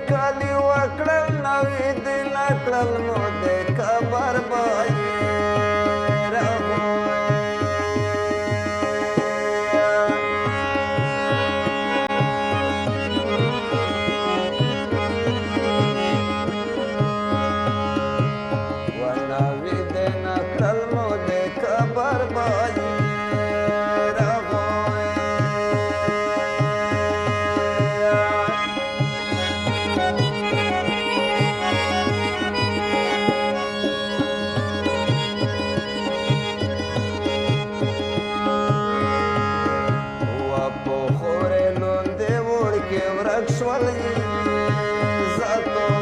کلی وکړل نوې دین کړل مو د قبر بایې و نوې دین کړل مو د قبر بایې ورک شول عزتو